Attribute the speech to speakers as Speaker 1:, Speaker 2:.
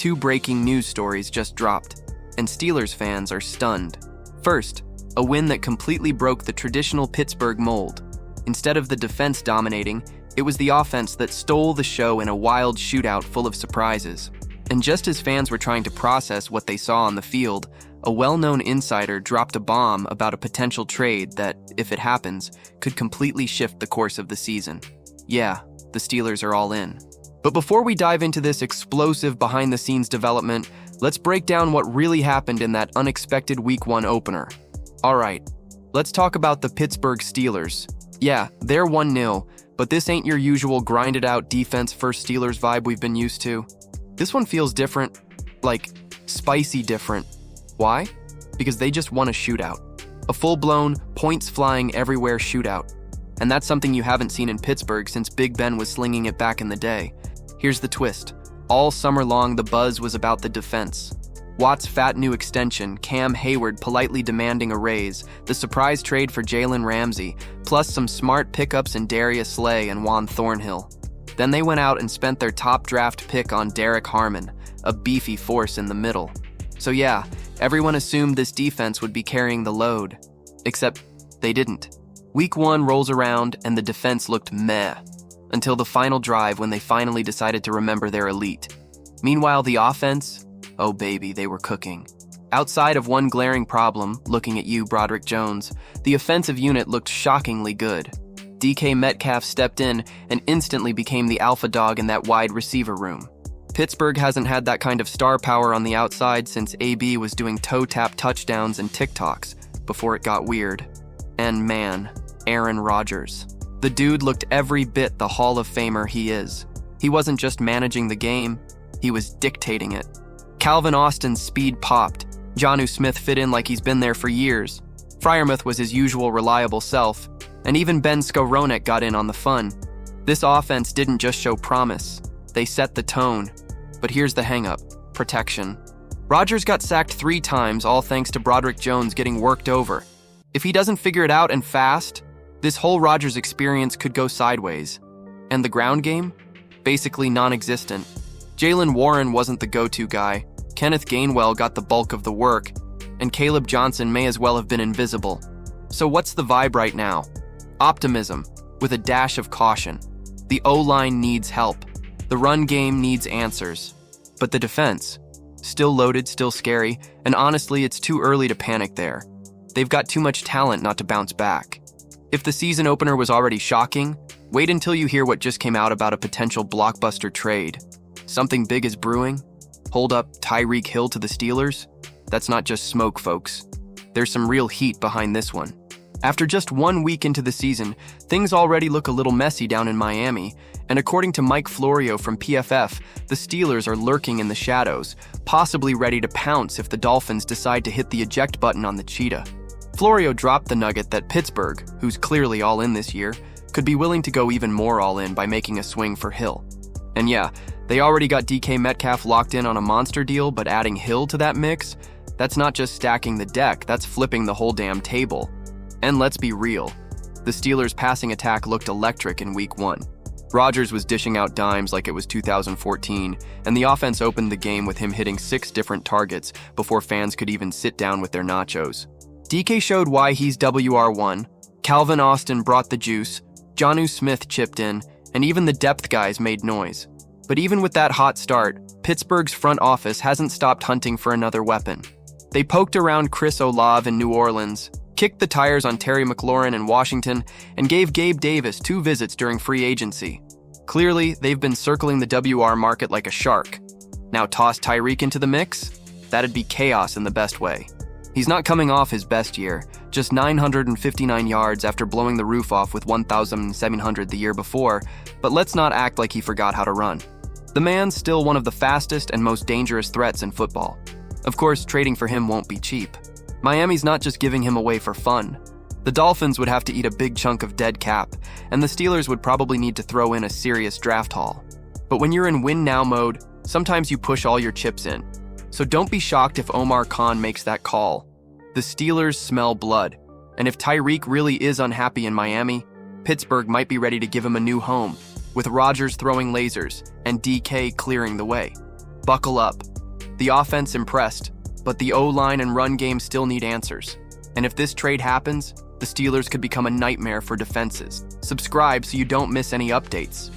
Speaker 1: two breaking news stories just dropped, and Steelers fans are stunned. First, a win that completely broke the traditional Pittsburgh mold. Instead of the defense dominating, it was the offense that stole the show in a wild shootout full of surprises. And just as fans were trying to process what they saw on the field, a well-known insider dropped a bomb about a potential trade that, if it happens, could completely shift the course of the season. Yeah, the Steelers are all in. But before we dive into this explosive behind-the-scenes development, let's break down what really happened in that unexpected Week 1 opener. Alright, let's talk about the Pittsburgh Steelers. Yeah, they're 1-0, but this ain't your usual grinded-out defense-first Steelers vibe we've been used to. This one feels different, like spicy different. Why? Because they just won a shootout. A full-blown, points-flying everywhere shootout. And that's something you haven't seen in Pittsburgh since Big Ben was slinging it back in the day. Here's the twist. All summer long, the buzz was about the defense. Watt's fat new extension, Cam Hayward politely demanding a raise, the surprise trade for Jalen Ramsey, plus some smart pickups in Darius Slay and Juan Thornhill. Then they went out and spent their top draft pick on Derek Harmon, a beefy force in the middle. So yeah, everyone assumed this defense would be carrying the load. Except they didn't. Week 1 rolls around and the defense looked meh, until the final drive when they finally decided to remember their elite. Meanwhile, the offense, oh baby, they were cooking. Outside of one glaring problem, looking at you, Broderick Jones, the offensive unit looked shockingly good. DK Metcalf stepped in and instantly became the alpha dog in that wide receiver room. Pittsburgh hasn't had that kind of star power on the outside since AB was doing toe-tap touchdowns and TikToks before it got weird. And man, Aaron Rodgers. The dude looked every bit the Hall of Famer he is. He wasn't just managing the game, he was dictating it. Calvin Austin's speed popped. Jonnu Smith fit in like he's been there for years. Freiermuth was his usual reliable self, and even Ben Skowronek got in on the fun. This offense didn't just show promise, they set the tone. But here's the hang-up: protection. Rodgers got sacked 3 times, all thanks to Broderick Jones getting worked over. If he doesn't figure it out and fast, this whole Rodgers experience could go sideways. And the ground game? Basically non-existent. Jaylen Warren wasn't the go-to guy, Kenneth Gainwell got the bulk of the work, and Caleb Johnson may as well have been invisible. So what's the vibe right now? Optimism, with a dash of caution. The O-line needs help. The run game needs answers. But the defense? Still loaded, still scary, and honestly, it's too early to panic there. They've got too much talent not to bounce back. If the season opener was already shocking, wait until you hear what just came out about a potential blockbuster trade. Something big is brewing? Hold up Tyreek Hill to the Steelers? That's not just smoke, folks. There's some real heat behind this one. After just 1 week into the season, things already look a little messy down in Miami, and according to Mike Florio from PFF, the Steelers are lurking in the shadows, possibly ready to pounce if the Dolphins decide to hit the eject button on the cheetah. Florio dropped the nugget that Pittsburgh, who's clearly all in this year, could be willing to go even more all in by making a swing for Hill. And yeah, they already got DK Metcalf locked in on a monster deal, but adding Hill to that mix, that's not just stacking the deck, that's flipping the whole damn table. And let's be real, the Steelers' passing attack looked electric in Week 1. Rodgers was dishing out dimes like it was 2014, and the offense opened the game with him hitting 6 different targets before fans could even sit down with their nachos. DK showed why he's WR1, Calvin Austin brought the juice, Jonnu Smith chipped in, and even the depth guys made noise. But even with that hot start, Pittsburgh's front office hasn't stopped hunting for another weapon. They poked around Chris Olave in New Orleans, kicked the tires on Terry McLaurin in Washington, and gave Gabe Davis 2 visits during free agency. Clearly, they've been circling the WR market like a shark. Now toss Tyreek into the mix? That'd be chaos in the best way. He's not coming off his best year, just 959 yards after blowing the roof off with 1,700 the year before, but let's not act like he forgot how to run. The man's still one of the fastest and most dangerous threats in football. Of course, trading for him won't be cheap. Miami's not just giving him away for fun. The Dolphins would have to eat a big chunk of dead cap, and the Steelers would probably need to throw in a serious draft haul. But when you're in win-now mode, sometimes you push all your chips in. So don't be shocked if Omar Khan makes that call. The Steelers smell blood, and if Tyreek really is unhappy in Miami, Pittsburgh might be ready to give him a new home, with Rodgers throwing lasers and DK clearing the way. Buckle up. The offense impressed, but the O-line and run game still need answers. And if this trade happens, the Steelers could become a nightmare for defenses. Subscribe so you don't miss any updates.